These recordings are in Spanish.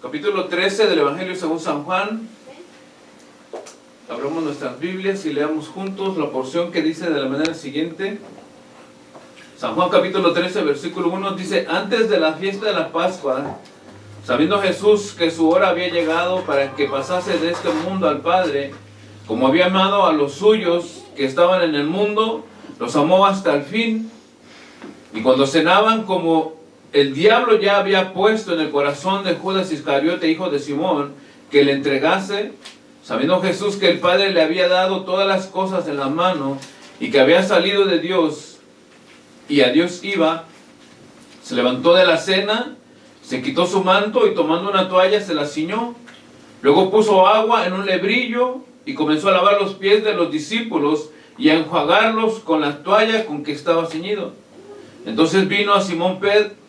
Capítulo 13 del Evangelio según San Juan. Abramos nuestras Biblias y leamos juntos la porción que dice de la manera siguiente. San Juan capítulo 13, versículo 1 dice: antes de la fiesta de la Pascua, sabiendo Jesús que su hora había llegado para que pasase de este mundo al Padre, como había amado a los suyos que estaban en el mundo, los amó hasta el fin. Y cuando cenaban, como el diablo ya había puesto en el corazón de Judas Iscariote, hijo de Simón, que le entregase, sabiendo Jesús que el Padre le había dado todas las cosas en la mano y que había salido de Dios y a Dios iba, se levantó de la cena, se quitó su manto y tomando una toalla se la ciñó. Luego puso agua en un lebrillo y comenzó a lavar los pies de los discípulos y a enjuagarlos con la toalla con que estaba ceñido. Entonces vino Simón Pedro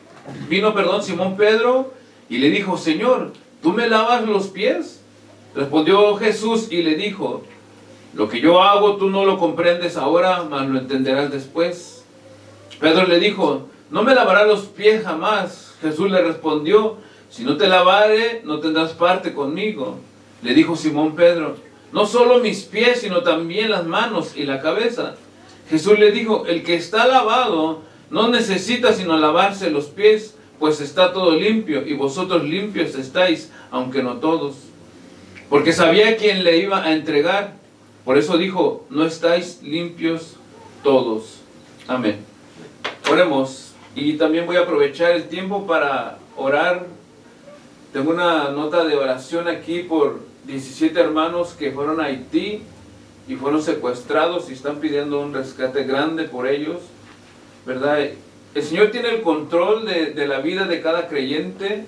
y le dijo: Señor, ¿tú me lavas los pies? Respondió Jesús y le dijo: lo que yo hago tú no lo comprendes ahora, mas lo entenderás después. Pedro le dijo: no me lavarás los pies jamás. Jesús le respondió: si no te lavare, no tendrás parte conmigo. Le dijo Simón Pedro: no solo mis pies, sino también las manos y la cabeza. Jesús le dijo: el que está lavado no necesita sino lavarse los pies, pues está todo limpio, y vosotros limpios estáis, aunque no todos. Porque sabía quién le iba a entregar. Por eso dijo: no estáis limpios todos. Amén. Oremos. Y también voy a aprovechar el tiempo para orar. Tengo una nota de oración aquí por 17 hermanos que fueron a Haití y fueron secuestrados y están pidiendo un rescate grande por ellos, ¿verdad? El Señor tiene el control de la vida de cada creyente.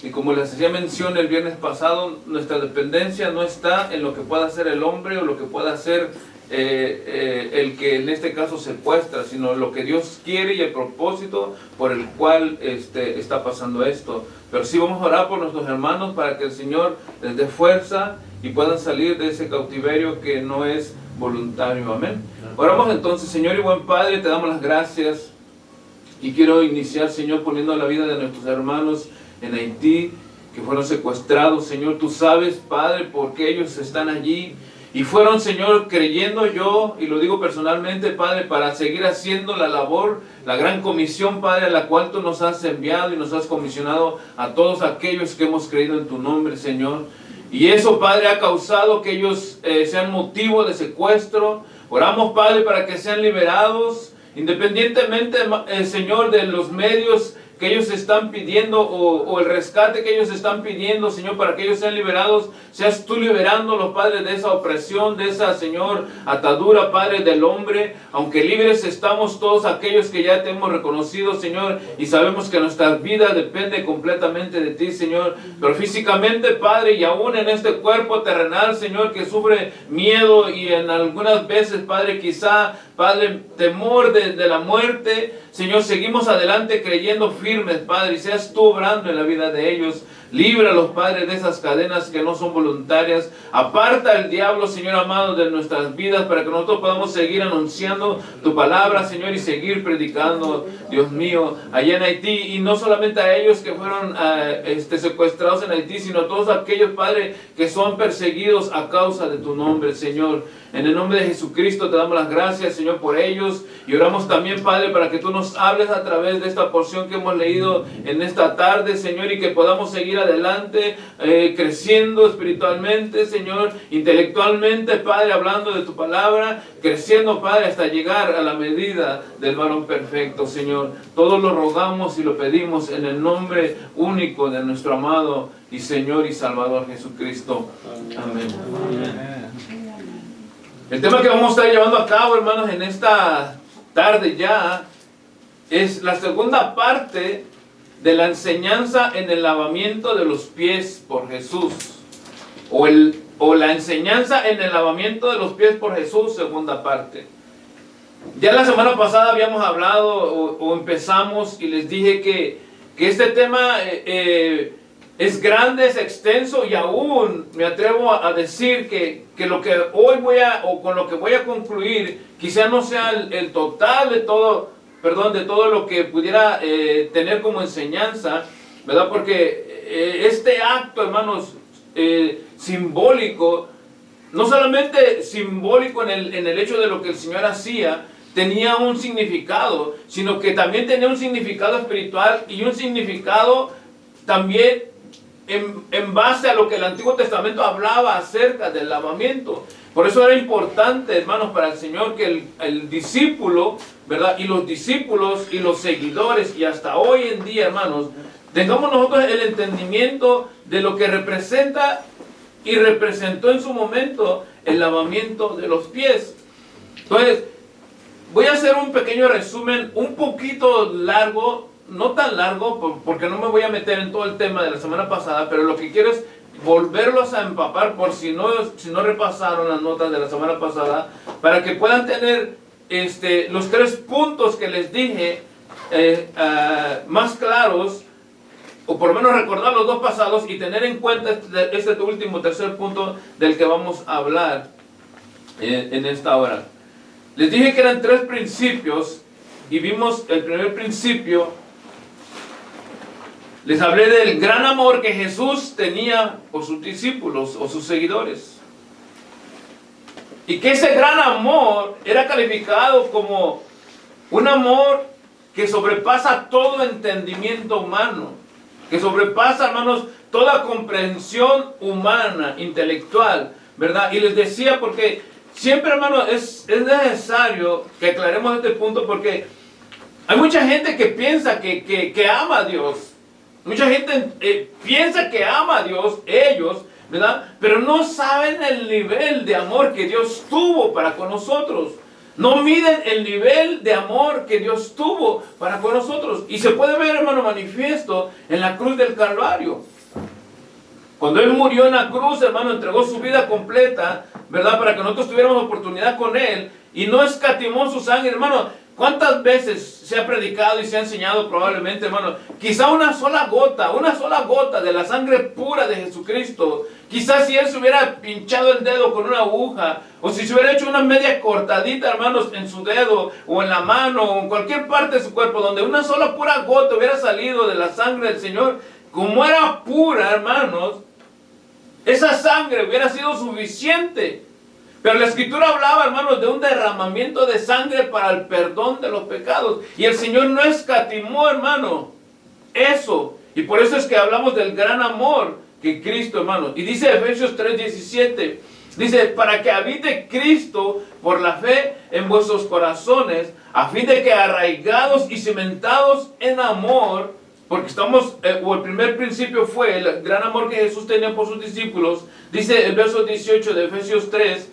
Y como les hacía mención el viernes pasado, nuestra dependencia no está en lo que pueda hacer el hombre o lo que pueda hacer el que en este caso secuestra, sino lo que Dios quiere y el propósito por el cual está pasando esto. Pero sí vamos a orar por nuestros hermanos para que el Señor les dé fuerza y puedan salir de ese cautiverio que no es voluntario. Amén. Oramos entonces. Señor y buen Padre, te damos las gracias y quiero iniciar, Señor, poniendo la vida de nuestros hermanos en Haití, que fueron secuestrados. Señor, tú sabes, Padre, por qué ellos están allí. Y fueron, Señor, creyendo yo, y lo digo personalmente, Padre, para seguir haciendo la labor, la gran comisión, Padre, a la cual tú nos has enviado y nos has comisionado a todos aquellos que hemos creído en tu nombre, Señor. Y eso, Padre, ha causado que ellos sean motivo de secuestro. Oramos, Padre, para que sean liberados, independientemente, Señor, de los medios que ellos están pidiendo o el rescate que ellos están pidiendo, Señor, para que ellos sean liberados. Seas tú liberándolos, Padre, de esa opresión, de esa, Señor, atadura, Padre, del hombre. Aunque libres estamos todos aquellos que ya te hemos reconocido, Señor, y sabemos que nuestra vida depende completamente de ti, Señor. Pero físicamente, Padre, y aún en este cuerpo terrenal, Señor, que sufre miedo y en algunas veces, Padre, quizá, Padre, temor de la muerte, Señor, seguimos adelante creyendo firmes, Padre, y seas tú obrando en la vida de ellos. Líbralos, Padre, de esas cadenas que no son voluntarias. Aparta el diablo, Señor amado, de nuestras vidas para que nosotros podamos seguir anunciando tu palabra, Señor, y seguir predicando, Dios mío, allá en Haití. Y no solamente a ellos que fueron secuestrados en Haití, sino a todos aquellos, Padre, que son perseguidos a causa de tu nombre, Señor. En el nombre de Jesucristo te damos las gracias, Señor, por ellos. Y oramos también, Padre, para que tú nos hables a través de esta porción que hemos leído en esta tarde, Señor, y que podamos seguir adelante, creciendo espiritualmente, Señor, intelectualmente, Padre, hablando de tu palabra, creciendo, Padre, hasta llegar a la medida del varón perfecto, Señor. Todo lo rogamos y lo pedimos en el nombre único de nuestro amado y Señor y Salvador Jesucristo. Amén. Amén. El tema que vamos a estar llevando a cabo, hermanos, en esta tarde ya, es la segunda parte de la enseñanza en el lavamiento de los pies por Jesús. O la enseñanza en el lavamiento de los pies por Jesús, segunda parte. Ya la semana pasada habíamos hablado o empezamos y les dije que este tema es grande, es extenso, y aún me atrevo a decir que lo que hoy con lo que voy a concluir, quizá no sea el total de todo, de todo lo que pudiera tener como enseñanza, ¿verdad? Porque este acto, hermanos, simbólico, no solamente simbólico en el hecho de lo que el Señor hacía, tenía un significado, sino que también tenía un significado espiritual y un significado también en base a lo que el Antiguo Testamento hablaba acerca del lavamiento. Por eso era importante, hermanos, para el Señor que el discípulo, ¿verdad? Y los discípulos y los seguidores, y hasta hoy en día, hermanos, tengamos nosotros el entendimiento de lo que representa y representó en su momento el lavamiento de los pies. Entonces, voy a hacer un pequeño resumen, un poquito largo, no tan largo, porque no me voy a meter en todo el tema de la semana pasada, pero lo que quiero es volverlos a empapar por si no repasaron las notas de la semana pasada, para que puedan tener los 3 puntos que les dije más claros, o por lo menos recordar los 2 pasados y tener en cuenta este último tercer punto del que vamos a hablar en esta hora. Les dije que eran 3 principios y vimos el primer principio. Les hablé del gran amor que Jesús tenía por sus discípulos o sus seguidores. Y que ese gran amor era calificado como un amor que sobrepasa todo entendimiento humano. Que sobrepasa, hermanos, toda comprensión humana, intelectual, ¿verdad? Y les decía porque siempre, hermanos, es necesario que aclaremos este punto porque hay mucha gente que piensa que ama a Dios. Mucha gente piensa que ama a Dios, ellos, ¿verdad? Pero no saben el nivel de amor que Dios tuvo para con nosotros. No miden el nivel de amor que Dios tuvo para con nosotros. Y se puede ver, hermano, manifiesto en la cruz del Calvario. Cuando Él murió en la cruz, hermano, entregó su vida completa, ¿verdad? Para que nosotros tuviéramos oportunidad con Él. Y no escatimó su sangre, hermano. ¿Cuántas veces se ha predicado y se ha enseñado probablemente, hermano? Quizá una sola gota de la sangre pura de Jesucristo. Quizás si Él se hubiera pinchado el dedo con una aguja, o si se hubiera hecho una media cortadita, hermanos, en su dedo, o en la mano, o en cualquier parte de su cuerpo, donde una sola pura gota hubiera salido de la sangre del Señor, como era pura, hermanos, esa sangre hubiera sido suficiente. Pero la Escritura hablaba, hermanos, de un derramamiento de sangre para el perdón de los pecados. Y el Señor no escatimó, hermano, eso. Y por eso es que hablamos del gran amor que Cristo, hermano. Y dice Efesios 3:17, dice, para que habite Cristo por la fe en vuestros corazones, a fin de que arraigados y cimentados en amor, porque estamos, o el primer principio fue el gran amor que Jesús tenía por sus discípulos. Dice el verso 18 de Efesios 3,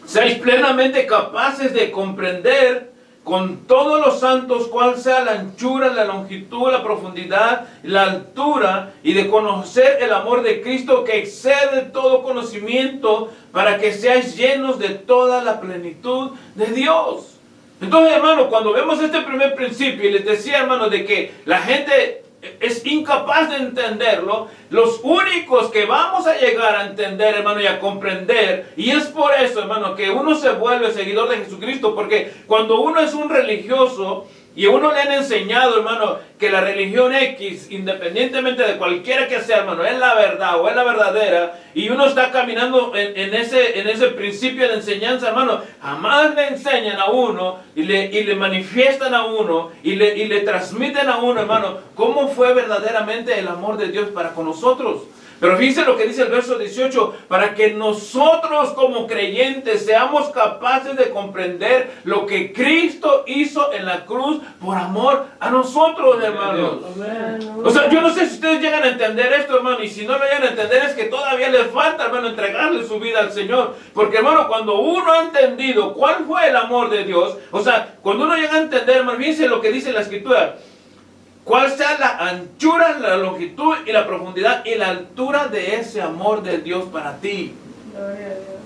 seáis plenamente capaces de comprender con todos los santos cuál sea la anchura, la longitud, la profundidad, la altura, y de conocer el amor de Cristo que excede todo conocimiento, para que seáis llenos de toda la plenitud de Dios. Entonces, hermano, cuando vemos este primer principio, y les decía, hermano, de que la gente es incapaz de entenderlo, los únicos que vamos a llegar a entender, hermano, y a comprender, y es por eso, hermano, que uno se vuelve seguidor de Jesucristo, porque cuando uno es un religioso, y a uno le han enseñado, hermano, que la religión X, independientemente de cualquiera que sea, hermano, es la verdad o es la verdadera, y uno está caminando en ese principio de enseñanza, hermano, jamás le enseñan a uno y le manifiestan a uno y le transmiten a uno, hermano, cómo fue verdaderamente el amor de Dios para con nosotros. Pero fíjense lo que dice el verso 18, para que nosotros como creyentes seamos capaces de comprender lo que Cristo hizo en la cruz por amor a nosotros, hermanos. O sea, yo no sé si ustedes llegan a entender esto, hermano, y si no lo llegan a entender es que todavía les falta, hermano, entregarle su vida al Señor. Porque, hermano, cuando uno ha entendido cuál fue el amor de Dios, o sea, cuando uno llega a entender, hermano, fíjense lo que dice la Escritura, cuál sea la anchura, la longitud y la profundidad y la altura de ese amor de Dios para ti. Gloria a Dios.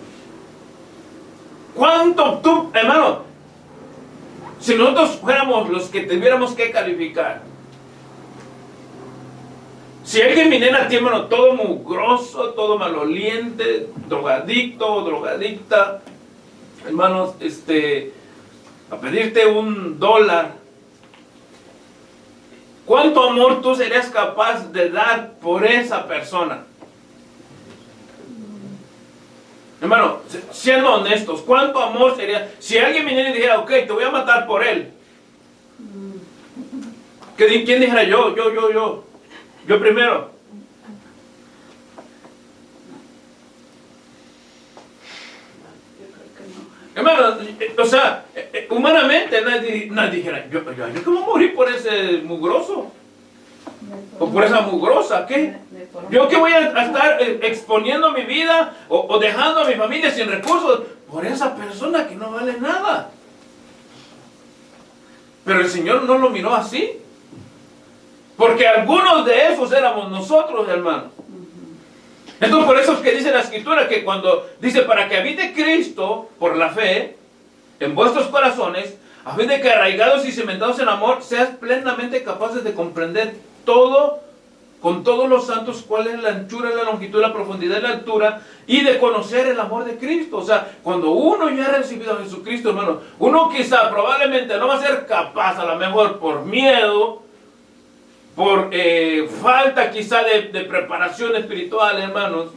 ¿Cuánto tú, hermano? Si nosotros fuéramos los que tuviéramos que calificar. Si alguien viniera a ti, hermano, todo mugroso, todo maloliente, drogadicto, drogadicta, hermanos, a pedirte $1, ¿Cuánto amor tú serías capaz de dar por esa persona? Hermano, siendo honestos, ¿cuánto amor sería? Si alguien viniera y dijera, ok, te voy a matar por él. ¿Quién dijera yo? Yo primero. Hermano, o sea, humanamente nadie dijera, yo que voy a morir por ese mugroso. O por esa mugrosa, ¿qué? Yo que voy a estar exponiendo mi vida o dejando a mi familia sin recursos por esa persona que no vale nada. Pero el Señor no lo miró así. Porque algunos de esos éramos nosotros, hermanos. Entonces por eso es que dice la Escritura que cuando dice para que habite Cristo por la fe en vuestros corazones, a fin de que arraigados y cimentados en amor, seas plenamente capaces de comprender todo, con todos los santos, cuál es la anchura, la longitud, la profundidad y la altura, y de conocer el amor de Cristo. O sea, cuando uno ya ha recibido a Jesucristo, hermano, uno quizá probablemente no va a ser capaz, a lo mejor por miedo, por falta quizá de preparación espiritual, hermanos,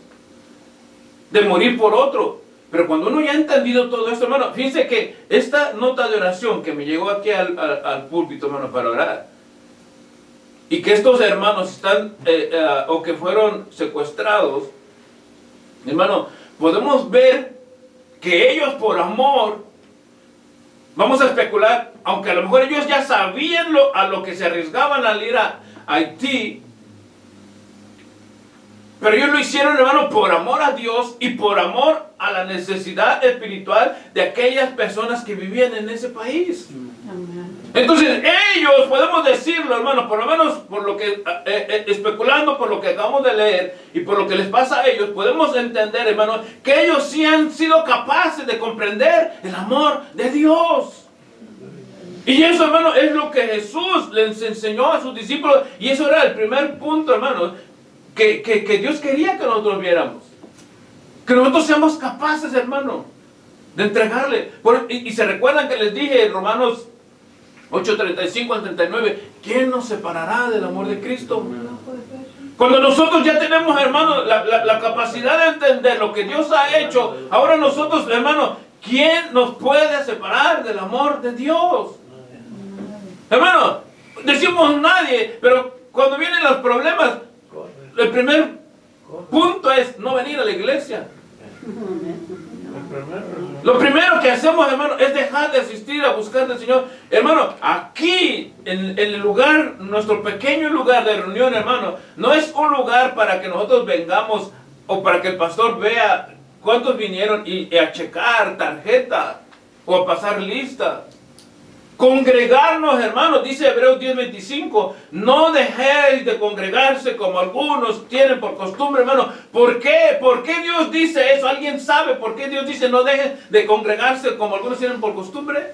de morir por otro. Pero cuando uno ya ha entendido todo esto, hermano, fíjense que esta nota de oración que me llegó aquí al púlpito, hermano, para orar, y que estos hermanos están, o que fueron secuestrados, hermano, podemos ver que ellos por amor, vamos a especular, aunque a lo mejor ellos ya sabían a lo que se arriesgaban al ir a Haití, pero ellos lo hicieron, hermano, por amor a Dios y por amor a la necesidad espiritual de aquellas personas que vivían en ese país. Entonces ellos, podemos decirlo, hermano, por lo menos por lo que, especulando por lo que acabamos de leer y por lo que les pasa a ellos, podemos entender, hermano, que ellos sí han sido capaces de comprender el amor de Dios. Y eso, hermano, es lo que Jesús les enseñó a sus discípulos. Y eso era el primer punto, hermano, que Dios quería que nosotros viéramos. Que nosotros seamos capaces, hermano, de entregarle. Y se recuerdan que les dije en Romanos 8:35 al 39, ¿quién nos separará del amor de Cristo? Cuando nosotros ya tenemos, hermano, la capacidad de entender lo que Dios ha hecho, ahora nosotros, hermano, ¿quién nos puede separar del amor de Dios? Hermano, decimos nadie, pero cuando vienen los problemas, el primer punto es no venir a la iglesia. Lo primero que hacemos, hermano, es dejar de asistir a buscar del Señor. Hermano, aquí, en el lugar, nuestro pequeño lugar de reunión, hermano, no es un lugar para que nosotros vengamos o para que el pastor vea cuántos vinieron y a checar tarjeta o a pasar lista. Congregarnos, hermanos, dice Hebreos 10:25, no dejéis de congregarse como algunos tienen por costumbre, hermano. ¿Por qué? ¿Por qué Dios dice eso? ¿Alguien sabe por qué Dios dice no dejen de congregarse como algunos tienen por costumbre?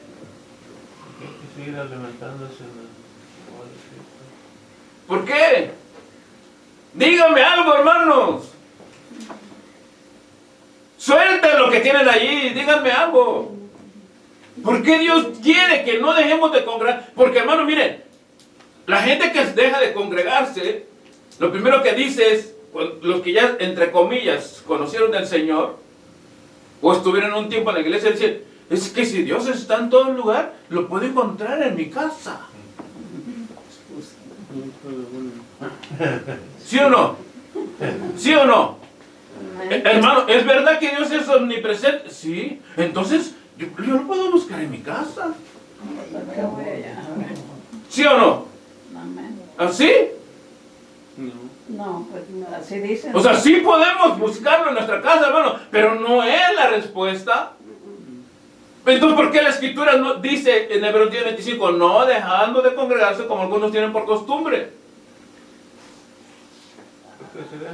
¿Por qué? Díganme algo, hermanos. Suelten lo que tienen allí, díganme algo. ¿Por qué Dios quiere que no dejemos de congregar? Porque, hermano, miren, la gente que deja de congregarse, lo primero que dice es, los que ya, entre comillas, conocieron del Señor, o estuvieron un tiempo en la iglesia, dicen, es que si Dios está en todo lugar, lo puedo encontrar en mi casa. ¿Sí o no? ¿Sí o no? Hermano, ¿es verdad que Dios es omnipresente? Sí. Entonces, yo lo puedo buscar en mi casa. ¿Sí o no? ¿Así? No, pues así dicen. O sea, sí podemos buscarlo en nuestra casa, hermano, pero no es la respuesta. Entonces, ¿por qué la Escritura no dice en Hebreos 10:25, no dejando de congregarse como algunos tienen por costumbre?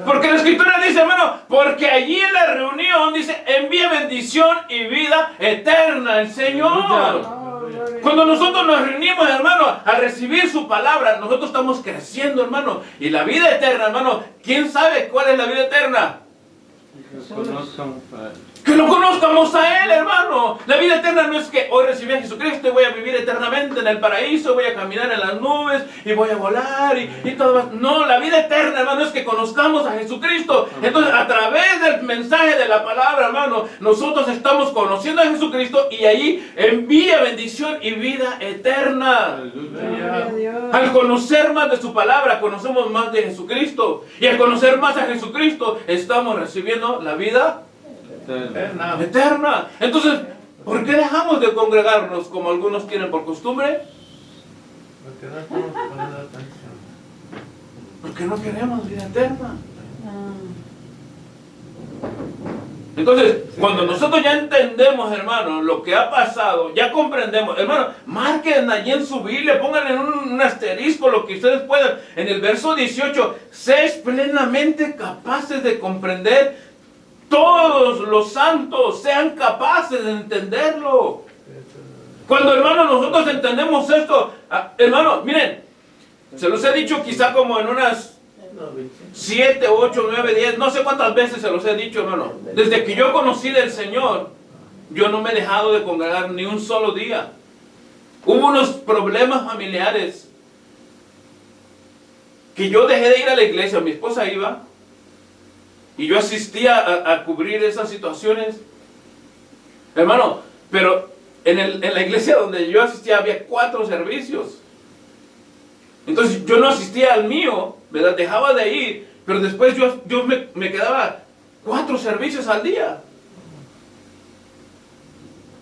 Porque la Escritura dice, hermano, porque allí en la reunión dice, envía bendición y vida eterna al Señor. Cuando nosotros nos reunimos, hermano, a recibir su palabra, nosotros estamos creciendo, hermano. Y la vida eterna, hermano, ¿quién sabe cuál es la vida eterna? Que lo conozcamos a Él, hermano. La vida eterna no es que hoy recibí a Jesucristo y voy a vivir eternamente en el paraíso, voy a caminar en las nubes y voy a volar y todo más. No, la vida eterna, hermano, es que conozcamos a Jesucristo. Entonces, a través del mensaje de la palabra, hermano, nosotros estamos conociendo a Jesucristo y ahí envía bendición y vida eterna. Aleluya. Al conocer más de su palabra, conocemos más de Jesucristo. Y al conocer más a Jesucristo, estamos recibiendo la vida eterna. Entonces, ¿por qué dejamos de congregarnos como algunos tienen por costumbre? Porque no estamos poniendo atención. Porque no queremos vida eterna. Entonces, cuando nosotros ya entendemos, hermano, lo que ha pasado, ya comprendemos, hermano, marquen allí en su Biblia, pónganle un asterisco, lo que ustedes puedan. En el verso 18, seáis plenamente capaces de comprender. Todos los santos sean capaces de entenderlo. Cuando, hermano, nosotros entendemos esto, hermano, miren, se los he dicho quizá como en unas 7, 8, 9, 10, no sé cuántas veces se los he dicho, hermano. Desde que yo conocí del Señor, yo no me he dejado de congregar ni un solo día. Hubo unos problemas familiares que yo dejé de ir a la iglesia, mi esposa iba, y yo asistía a cubrir esas situaciones. Hermano, pero en la iglesia donde yo asistía había 4 servicios. Entonces yo no asistía al mío, ¿verdad? Dejaba de ir, pero después yo me quedaba 4 servicios al día.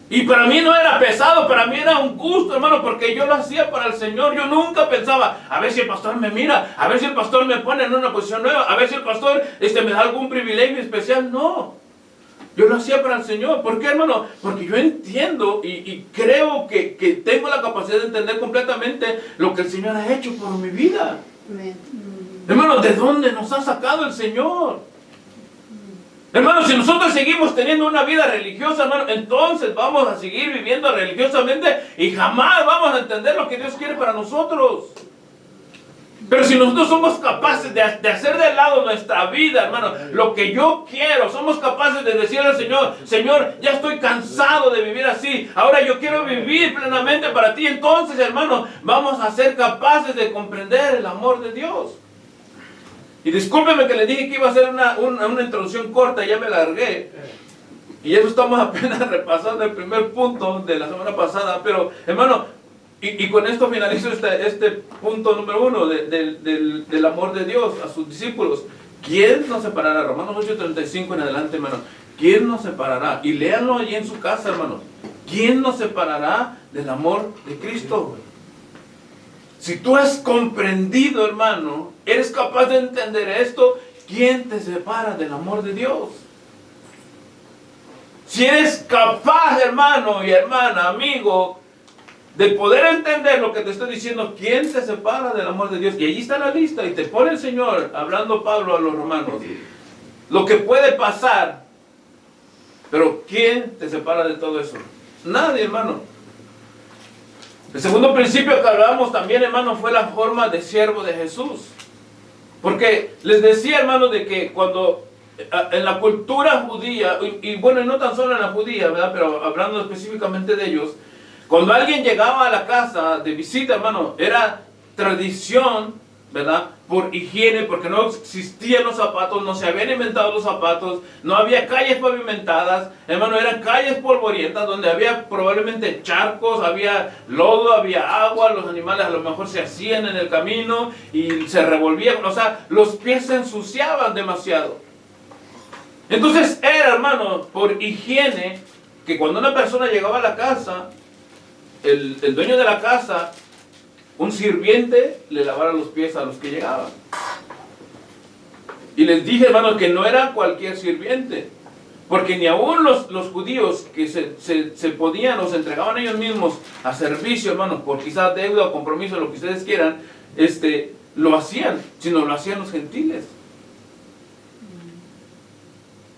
Y para mí no era pesado, para mí era un gusto, hermano, porque yo lo hacía para el Señor. Yo nunca pensaba, a ver si el pastor me mira, a ver si el pastor me pone en una posición nueva, a ver si el pastor me da algún privilegio especial. No, yo lo hacía para el Señor. ¿Por qué, hermano? Porque yo entiendo y creo que tengo la capacidad de entender completamente lo que el Señor ha hecho por mi vida. Hermano, ¿de dónde nos ha sacado el Señor? Hermano, si nosotros seguimos teniendo una vida religiosa, hermano, entonces vamos a seguir viviendo religiosamente y jamás vamos a entender lo que Dios quiere para nosotros. Pero si nosotros somos capaces de hacer de lado nuestra vida, hermano, lo que yo quiero, somos capaces de decirle al Señor, Señor, ya estoy cansado de vivir así, ahora yo quiero vivir plenamente para ti, entonces, hermano, vamos a ser capaces de comprender el amor de Dios. Y discúlpeme que le dije que iba a hacer una introducción corta, ya me largué. Y eso estamos apenas repasando el primer punto de la semana pasada. Pero, hermano, y con esto finalizo este punto número 1 del amor de Dios a sus discípulos. ¿Quién nos separará? Romanos 8:35 en adelante, hermano. ¿Quién nos separará? Y léanlo allí en su casa, hermano. ¿Quién nos separará del amor de Cristo? Si tú has comprendido, hermano, eres capaz de entender esto, ¿quién te separa del amor de Dios? Si eres capaz, hermano y hermana, amigo, de poder entender lo que te estoy diciendo, ¿quién te separa del amor de Dios? Y allí está la lista, y te pone el Señor, hablando Pablo a los romanos, lo que puede pasar. Pero ¿quién te separa de todo eso? Nadie, hermano. El segundo principio que hablábamos también, hermano, fue la forma de siervo de Jesús. Porque les decía, hermano, de que cuando en la cultura judía, y bueno, y no tan solo en la judía, ¿verdad? Pero hablando específicamente de ellos, cuando alguien llegaba a la casa de visita, hermano, era tradición, ¿verdad? Por higiene, porque no existían los zapatos, no se habían inventado los zapatos, no había calles pavimentadas, hermano, eran calles polvorientas donde había probablemente charcos, había lodo, había agua, los animales a lo mejor se hacían en el camino y se revolvían, o sea, los pies se ensuciaban demasiado. Entonces era, hermano, por higiene, que cuando una persona llegaba a la casa, el dueño de la casa, un sirviente le lavara los pies a los que llegaban. Y les dije, hermano, que no era cualquier sirviente, porque ni aún los judíos que se podían o se entregaban ellos mismos a servicio, hermano, por quizás deuda o compromiso, lo que ustedes quieran, lo hacían, sino lo hacían los gentiles.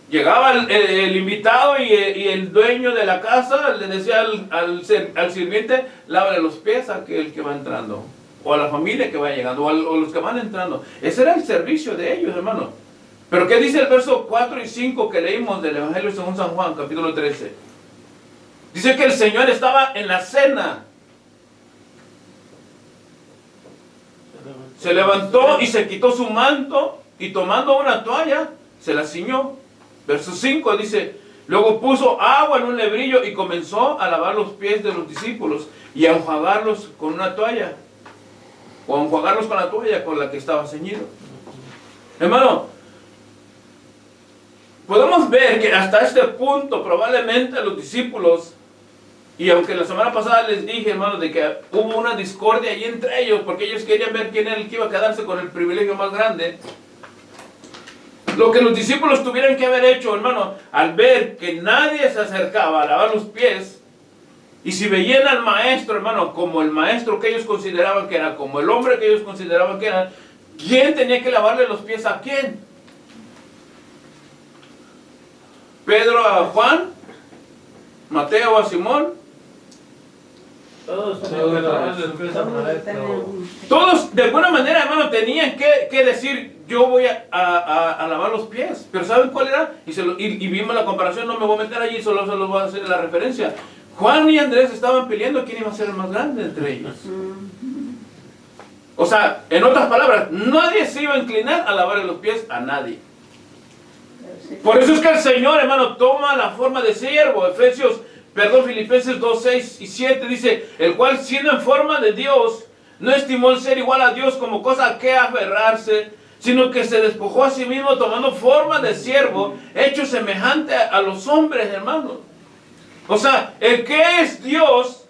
Llegaba el invitado y el dueño de la casa le decía al sirviente, lávale los pies a aquel que va entrando, o a la familia que va llegando, o los que van entrando. Ese era el servicio de ellos, hermano. Pero ¿qué dice el verso 4 y 5 que leímos del Evangelio según San Juan, capítulo 13? Dice que el Señor estaba en la cena. Se levantó y se quitó su manto y tomando una toalla se la ciñó. Verso 5 dice, luego puso agua en un lebrillo y comenzó a lavar los pies de los discípulos y a enjuagarlos con una toalla. O a enjuagarlos con la toalla con la que estaba ceñido. Hermano, podemos ver que hasta este punto probablemente los discípulos, y aunque la semana pasada les dije, hermano, de que hubo una discordia ahí entre ellos, porque ellos querían ver quién era el que iba a quedarse con el privilegio más grande. Lo que los discípulos tuvieran que haber hecho, hermano, al ver que nadie se acercaba a lavar los pies, y si veían al maestro, hermano, como el maestro que ellos consideraban que era, como el hombre que ellos consideraban que era, ¿quién tenía que lavarle los pies a quién? ¿Pedro a Juan? ¿Mateo a Simón? Todos tenían que lavarle los pies al maestro. Todos, de alguna manera, hermano, tenían que decir, yo voy a lavar los pies. Pero ¿saben cuál era? Y vimos la comparación, no me voy a meter allí, solo se los voy a hacer la referencia. Juan y Andrés estaban peleando quién iba a ser el más grande entre ellos. O sea, en otras palabras, nadie se iba a inclinar a lavarle los pies a nadie. Por eso es que el Señor, hermano, toma la forma de siervo. Filipenses 2, 6 y 7 dice, el cual siendo en forma de Dios, no estimó el ser igual a Dios como cosa a que aferrarse, sino que se despojó a sí mismo tomando forma de siervo, hecho semejante a los hombres, hermano. O sea, el que es Dios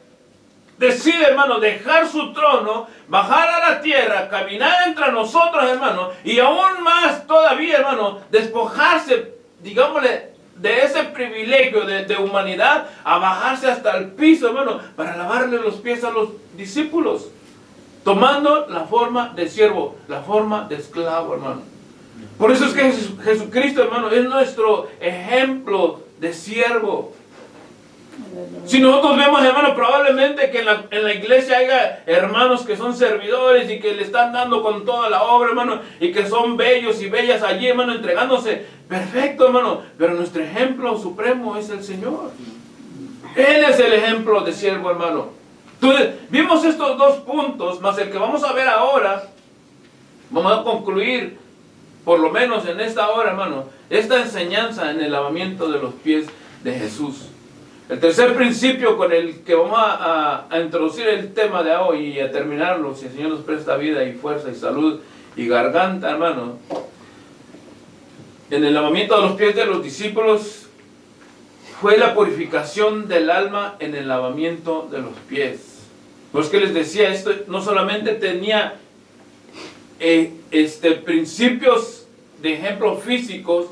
decide, hermano, dejar su trono, bajar a la tierra, caminar entre nosotros, hermano, y aún más todavía, hermano, despojarse, digámosle, de ese privilegio de humanidad, a bajarse hasta el piso, hermano, para lavarle los pies a los discípulos, tomando la forma de siervo, la forma de esclavo, hermano. Por eso es que Jesucristo, hermano, es nuestro ejemplo de siervo. Si nosotros vemos, hermano, probablemente que en la iglesia haya hermanos que son servidores y que le están dando con toda la obra, hermano, y que son bellos y bellas allí, hermano, entregándose. Perfecto, hermano, pero nuestro ejemplo supremo es el Señor. Él es el ejemplo de siervo, hermano. Entonces, vimos estos dos puntos, más el que vamos a ver ahora, vamos a concluir, por lo menos en esta hora, hermano, esta enseñanza en el lavamiento de los pies de Jesús. El tercer principio con el que vamos a introducir el tema de hoy y a terminarlo, si el Señor nos presta vida y fuerza y salud y garganta, hermano, en el lavamiento de los pies de los discípulos fue la purificación del alma en el lavamiento de los pies. Pues que les decía, esto no solamente tenía principios de ejemplos físicos,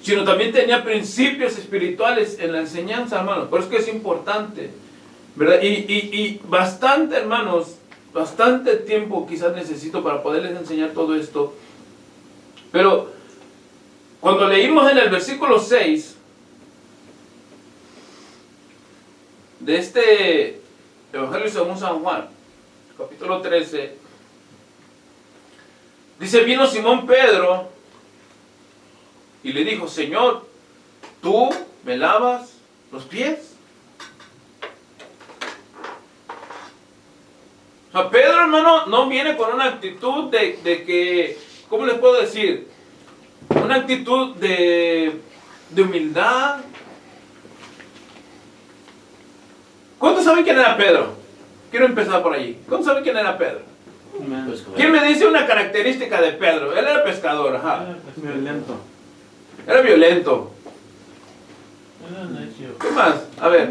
sino también tenía principios espirituales en la enseñanza, hermanos. Por eso que es importante, ¿verdad? Y bastante, hermanos, bastante tiempo quizás necesito para poderles enseñar todo esto. Pero cuando leímos en el versículo 6 de este Evangelio según San Juan, capítulo 13, dice, vino Simón Pedro y le dijo, Señor, ¿tú me lavas los pies? O sea, Pedro, hermano, no viene con una actitud de que, ¿cómo les puedo decir? Una actitud de humildad. ¿Cuántos saben quién era Pedro? Quiero empezar por allí. ¿Cuántos saben quién era Pedro? ¿Quién me dice una característica de Pedro? Él era pescador, ajá. Violento. Era violento. Era necio. ¿Qué más? A ver.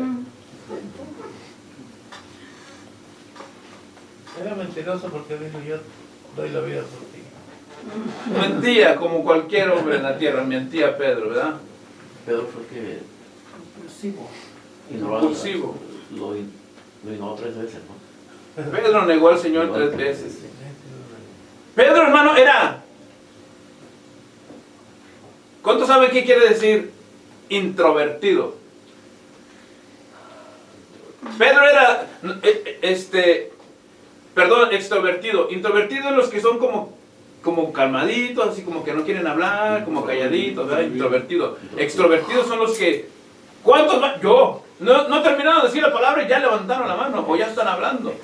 Era mentiroso porque dijo, yo doy la vida por ti. Mentía como cualquier hombre en la tierra. Mentía Pedro, ¿verdad? Pedro fue que Impulsivo. Impulsivo. lo innovó 3 veces, ¿no? Pedro negó al Señor 3 veces. Pedro, hermano, era... ¿Cuántos saben qué quiere decir introvertido? Pedro era, extrovertido. Introvertido es los que son como como calmaditos, así como que no quieren hablar, como calladitos, ¿verdad? Introvertidos. Extrovertidos son los que, ¿cuántos más? Yo. No terminaron de decir la palabra y ya levantaron la mano, o ya están hablando,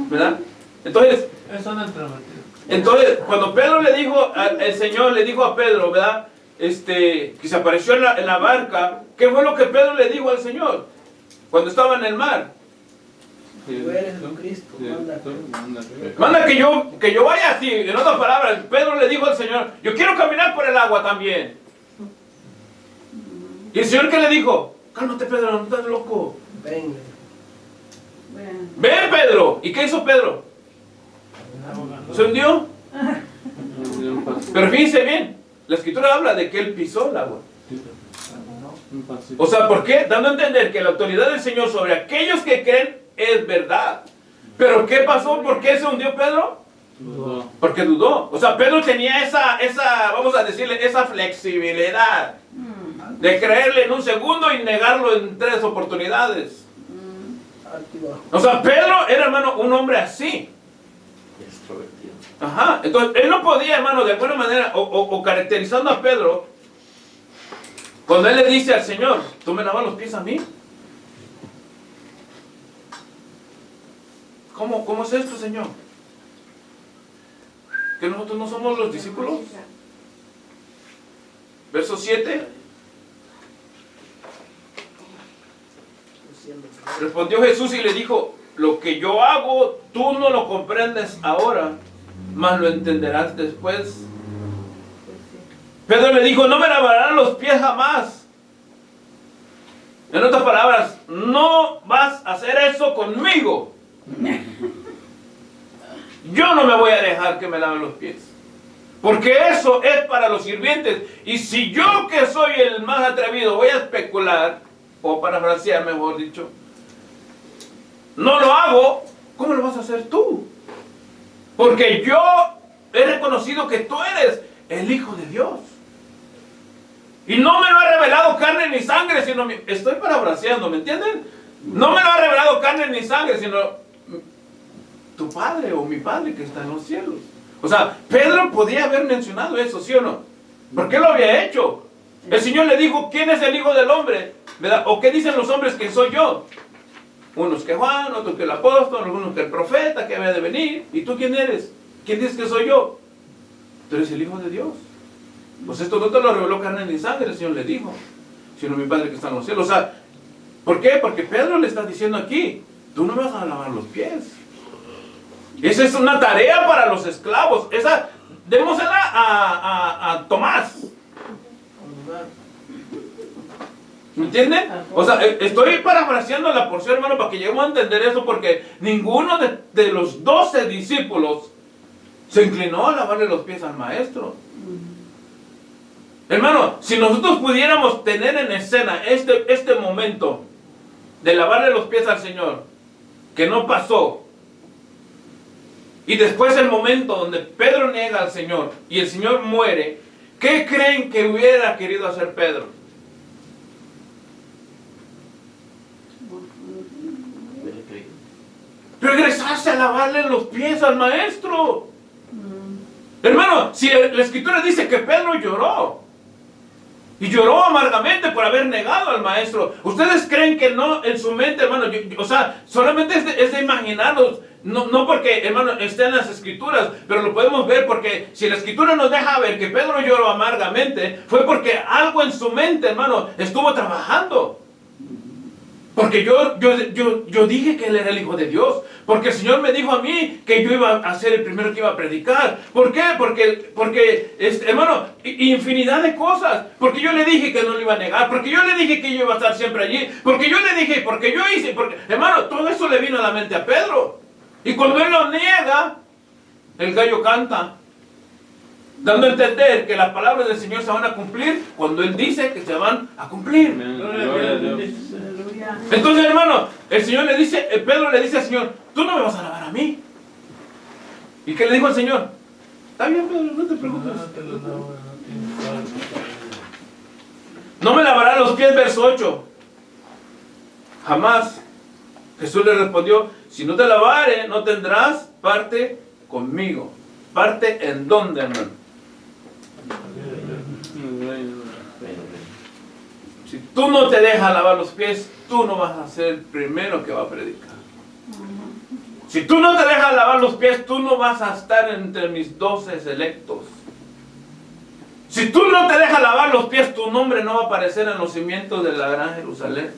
¿verdad? Entonces, Son introvertidos. entonces, cuando Pedro le dijo, el Señor le dijo a Pedro, ¿verdad? Que se apareció en la barca, ¿qué fue lo que Pedro le dijo al Señor? Cuando estaba en el mar. Tú eres Cristo, Manda que yo vaya así. En otras palabras, Pedro le dijo al Señor, yo quiero caminar por el agua también. ¿Y el Señor qué le dijo? Cálmate, Pedro, no estás loco. Ven. Ven, Pedro. ¿Y qué hizo Pedro? ¿Se hundió? Pero fíjense bien, la escritura habla de que él pisó el agua. O sea, ¿por qué? Dando a entender que la autoridad del Señor sobre aquellos que creen es verdad. Pero ¿qué pasó? ¿Por qué se hundió Pedro? Dudó. Porque dudó. O sea, Pedro tenía esa, vamos a decirle, esa flexibilidad de creerle en un segundo y negarlo en 3 oportunidades. O sea, Pedro era, hermano, un hombre así. Extrovertido. Ajá. Entonces, él no podía, hermano, de alguna manera, o caracterizando a Pedro, cuando él le dice al Señor, ¿tú me lavas los pies a mí? ¿Cómo es esto, Señor? ¿Que nosotros no somos los discípulos? Verso 7. Respondió Jesús y le dijo, lo que yo hago, tú no lo comprendes ahora, mas lo entenderás después. Pedro le dijo, no me lavarán los pies jamás. En otras palabras, no vas a hacer eso conmigo. Yo no me voy a dejar que me laven los pies. Porque eso es para los sirvientes. Y si yo, que soy el más atrevido, voy a especular, o parafrasear mejor dicho, no lo hago, ¿cómo lo vas a hacer tú? Porque yo he reconocido que tú eres el Hijo de Dios. Y no me lo ha revelado carne ni sangre, sino estoy parafraseando, ¿me entienden? No me lo ha revelado carne ni sangre, sino tu Padre o mi Padre que está en los cielos. O sea, Pedro podía haber mencionado eso, ¿sí o no? ¿Por qué lo había hecho? El Señor le dijo, ¿quién es el Hijo del Hombre? ¿Verdad? ¿O qué dicen los hombres que soy yo? Unos que Juan, otros que el apóstol, algunos que el profeta que había de venir. ¿Y tú quién eres? ¿Quién dices que soy yo? Tú eres el Hijo de Dios. Pues esto no te lo reveló carne ni sangre, el Señor le dijo, sino mi Padre que está en los cielos. O sea, ¿por qué? Porque Pedro le está diciendo aquí, tú no me vas a lavar los pies. Esa es una tarea para los esclavos. Esa, démosela a Tomás. ¿Me entienden? O sea, estoy parafraseando la porción, hermano, para que lleguemos a entender eso, porque ninguno de los 12 discípulos se inclinó a lavarle los pies al maestro. Hermano, si nosotros pudiéramos tener en escena este momento de lavarle los pies al Señor, que no pasó, y después el momento donde Pedro niega al Señor y el Señor muere, ¿qué creen que hubiera querido hacer Pedro? Regresarse a lavarle los pies al maestro. Hermano, si la escritura dice que Pedro lloró, y lloró amargamente por haber negado al maestro, ¿ustedes creen que no en su mente, hermano? O sea, solamente es de imaginarlos, no porque, hermano, esté en las escrituras, pero lo podemos ver porque si la escritura nos deja ver que Pedro lloró amargamente, fue porque algo en su mente, hermano, estuvo trabajando. Porque yo dije que él era el Hijo de Dios. Porque el Señor me dijo a mí que yo iba a ser el primero que iba a predicar. ¿Por qué? Porque hermano, infinidad de cosas. Porque yo le dije que no lo iba a negar. Porque yo le dije que yo iba a estar siempre allí. Porque yo le dije, porque yo hice. Hermano, todo eso le vino a la mente a Pedro. Y cuando él lo niega, el gallo canta. Dando a entender que las palabras del Señor se van a cumplir cuando Él dice que se van a cumplir. Entonces, hermano, Pedro le dice al Señor, tú no me vas a lavar a mí. ¿Y qué le dijo al Señor? Está bien, Pedro, no te preocupes. No me lavará los pies, verso 8. Jamás. Jesús le respondió, si no te lavare, no tendrás parte conmigo. parte en dónde, hermano. Si tú no te dejas lavar los pies, tú no vas a ser el primero que va a predicar. Si tú no te dejas lavar los pies, tú no vas a estar entre mis 12 selectos. Si tú no te dejas lavar los pies, tu nombre no va a aparecer en los cimientos de la Gran Jerusalén.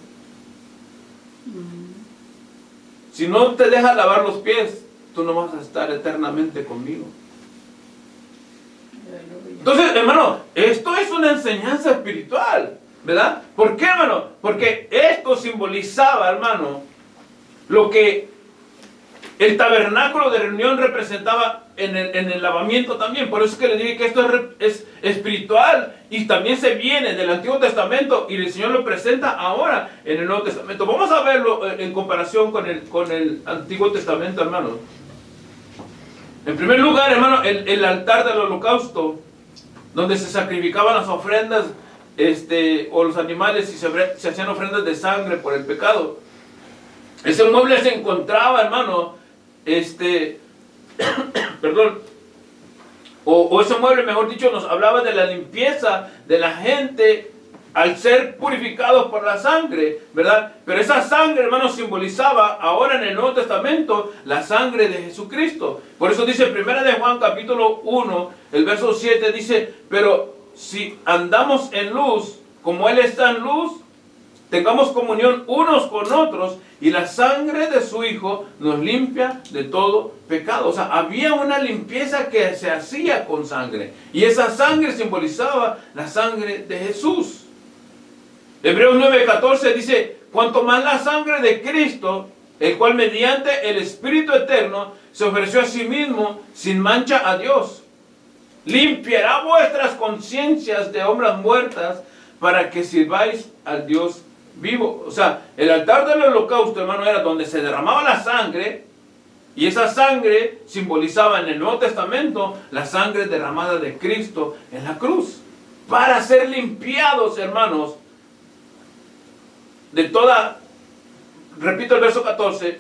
Si no te dejas lavar los pies, tú no vas a estar eternamente conmigo. Entonces, hermano, esto es una enseñanza espiritual, ¿verdad? ¿Por qué, hermano? Porque esto simbolizaba, hermano, lo que el tabernáculo de reunión representaba en el lavamiento también. Por eso es que le dije que esto es espiritual y también se viene del Antiguo Testamento y el Señor lo presenta ahora en el Nuevo Testamento. Vamos a verlo en comparación con el Antiguo Testamento, hermano. En primer lugar, hermano, el altar del holocausto, donde se sacrificaban las ofrendas o los animales y se hacían ofrendas de sangre por el pecado. Ese mueble se encontraba, hermano, perdón, o ese mueble, mejor dicho, nos hablaba de la limpieza de la gente al ser purificados por la sangre, ¿verdad? Pero esa sangre, hermano, simbolizaba ahora en el Nuevo Testamento la sangre de Jesucristo. Por eso dice 1 de Juan capítulo 1, el verso 7, dice, pero si andamos en luz, como Él está en luz, tengamos comunión unos con otros y la sangre de su Hijo nos limpia de todo pecado. O sea, había una limpieza que se hacía con sangre. Y esa sangre simbolizaba la sangre de Jesús. Hebreos 9:14 dice, cuanto más la sangre de Cristo, el cual mediante el Espíritu Eterno se ofreció a sí mismo sin mancha a Dios, limpiará vuestras conciencias de obras muertas para que sirváis al Dios vivo. O sea, el altar del holocausto, hermano, era donde se derramaba la sangre, y esa sangre simbolizaba en el Nuevo Testamento la sangre derramada de Cristo en la cruz, para ser limpiados, hermanos, de toda, repito el verso 14,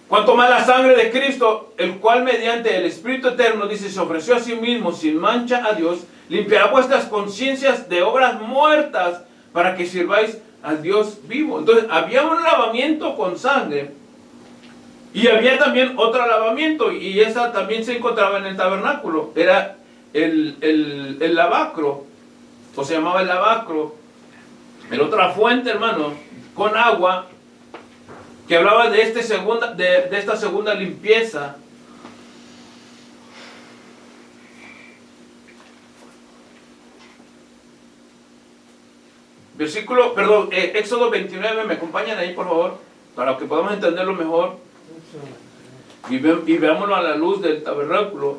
cuanto más la sangre de Cristo, el cual mediante el Espíritu Eterno, dice, se ofreció a sí mismo sin mancha a Dios, limpiará vuestras conciencias de obras muertas para que sirváis al Dios vivo. Entonces, había un lavamiento con sangre y había también otro lavamiento, y esa también se encontraba en el tabernáculo. Era el lavacro, o se llamaba el lavacro. Era otra fuente, hermano, con agua, que hablaba de esta segunda limpieza. Éxodo 29, me acompañan ahí por favor, para que podamos entenderlo mejor y veámoslo a la luz del tabernáculo.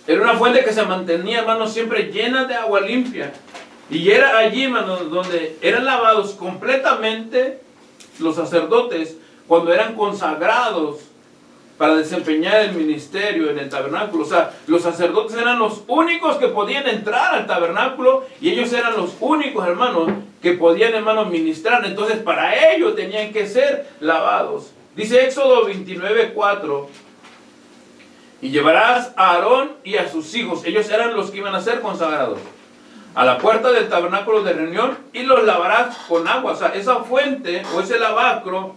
Era una fuente que se mantenía, hermanos, siempre llena de agua limpia, y era allí, hermanos, donde eran lavados completamente los sacerdotes cuando eran consagrados para desempeñar el ministerio en el tabernáculo. O sea, los sacerdotes eran los únicos que podían entrar al tabernáculo, y ellos eran los únicos, hermanos, que podían, hermanos, ministrar. Entonces, para ello tenían que ser lavados. Dice Éxodo 29:4, y llevarás a Aarón y a sus hijos, ellos eran los que iban a ser consagrados, a la puerta del tabernáculo de reunión, y los lavarás con agua. O sea, esa fuente o ese lavacro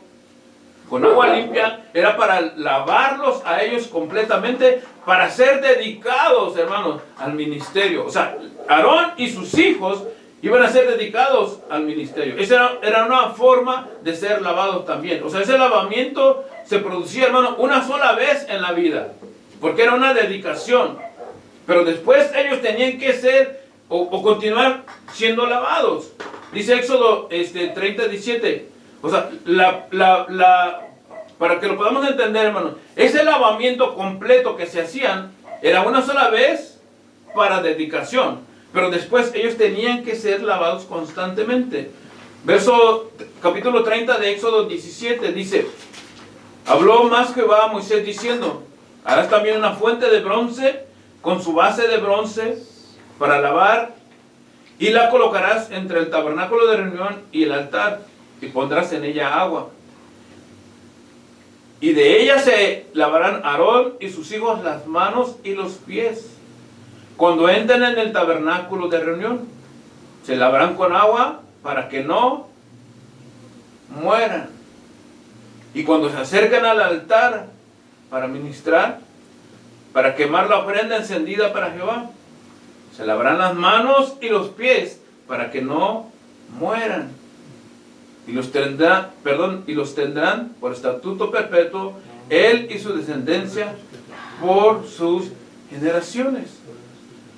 con agua limpia era para lavarlos a ellos completamente, para ser dedicados, hermanos, al ministerio. O sea, Aarón y sus hijos iban a ser dedicados al ministerio. Esa era una forma de ser lavados también. O sea, ese lavamiento se producía, hermano, una sola vez en la vida, porque era una dedicación. Pero después ellos tenían que ser o continuar siendo lavados. Dice Éxodo 30:17. O sea, para que lo podamos entender, hermano, ese lavamiento completo que se hacían era una sola vez para dedicación, pero después ellos tenían que ser lavados constantemente. Capítulo 30 de Éxodo 17 dice, habló más Jehová a Moisés diciendo, harás también una fuente de bronce con su base de bronce para lavar, y la colocarás entre el tabernáculo de reunión y el altar, y pondrás en ella agua. Y de ella se lavarán Aarón y sus hijos las manos y los pies, cuando entren en el tabernáculo de reunión. Se lavarán con agua para que no mueran. Y cuando se acercan al altar para ministrar, para quemar la ofrenda encendida para Jehová, se lavarán las manos y los pies para que no mueran. Y los tendrán por estatuto perpetuo, él y su descendencia por sus generaciones.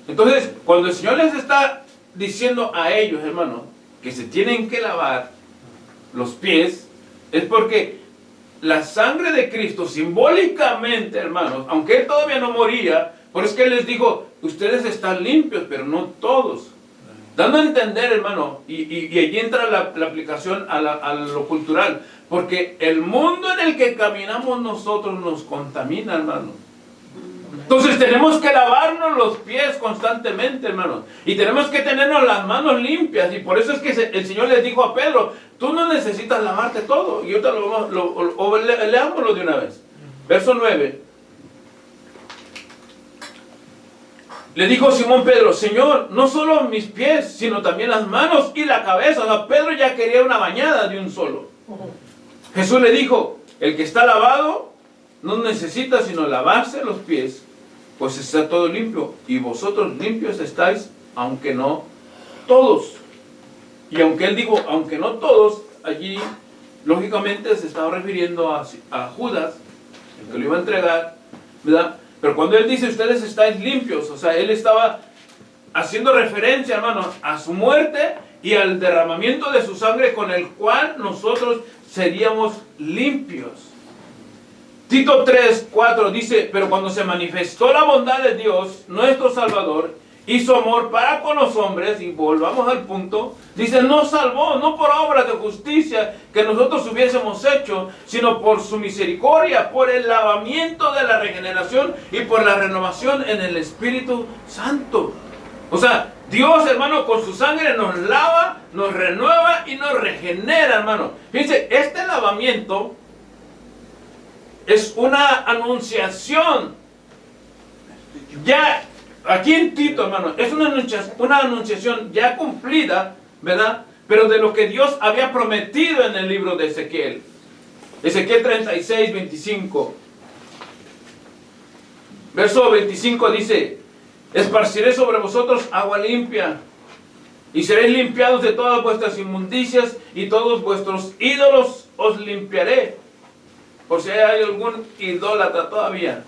Entonces, cuando el Señor les está diciendo a ellos, hermano, que se tienen que lavar los pies, es porque la sangre de Cristo simbólicamente, hermanos, aunque Él todavía no moría, por eso es que Él les dijo, ustedes están limpios, pero no todos. Dando a entender, hermano, y allí entra la aplicación a lo cultural, porque el mundo en el que caminamos nosotros nos contamina, hermano. Entonces tenemos que lavarnos los pies constantemente, hermano, y tenemos que tenernos las manos limpias, y por eso es que el Señor les dijo a Pedro, tú no necesitas lavarte todo. Y ahorita leámoslo de una vez. Verso 9. Le dijo Simón Pedro, Señor, no solo mis pies, sino también las manos y la cabeza. O sea, Pedro ya quería una bañada de un solo. Jesús le dijo, el que está lavado no necesita sino lavarse los pies, pues está todo limpio. Y vosotros limpios estáis, aunque no todos. Y aunque él dijo, aunque no todos, allí lógicamente se estaba refiriendo a Judas, el que lo iba a entregar, ¿verdad? Pero cuando él dice, ustedes estáis limpios, o sea, él estaba haciendo referencia, hermano, a su muerte y al derramamiento de su sangre con el cual nosotros seríamos limpios. Tito 3:4 dice, pero cuando se manifestó la bondad de Dios, nuestro Salvador, y su amor para con los hombres, y volvamos al punto, dice, nos salvó, no por obras de justicia que nosotros hubiésemos hecho, sino por su misericordia, por el lavamiento de la regeneración y por la renovación en el Espíritu Santo. O sea, Dios, hermano, con su sangre nos lava, nos renueva y nos regenera, hermano. Fíjense, este lavamiento es una anunciación. Ya, aquí en Tito, hermano, es una anunciación ya cumplida, ¿verdad? Pero de lo que Dios había prometido en el libro de Ezequiel. Ezequiel 36, 25. Verso 25 dice, esparciré sobre vosotros agua limpia, y seréis limpiados de todas vuestras inmundicias, y todos vuestros ídolos os limpiaré. Por si hay algún idólatra todavía.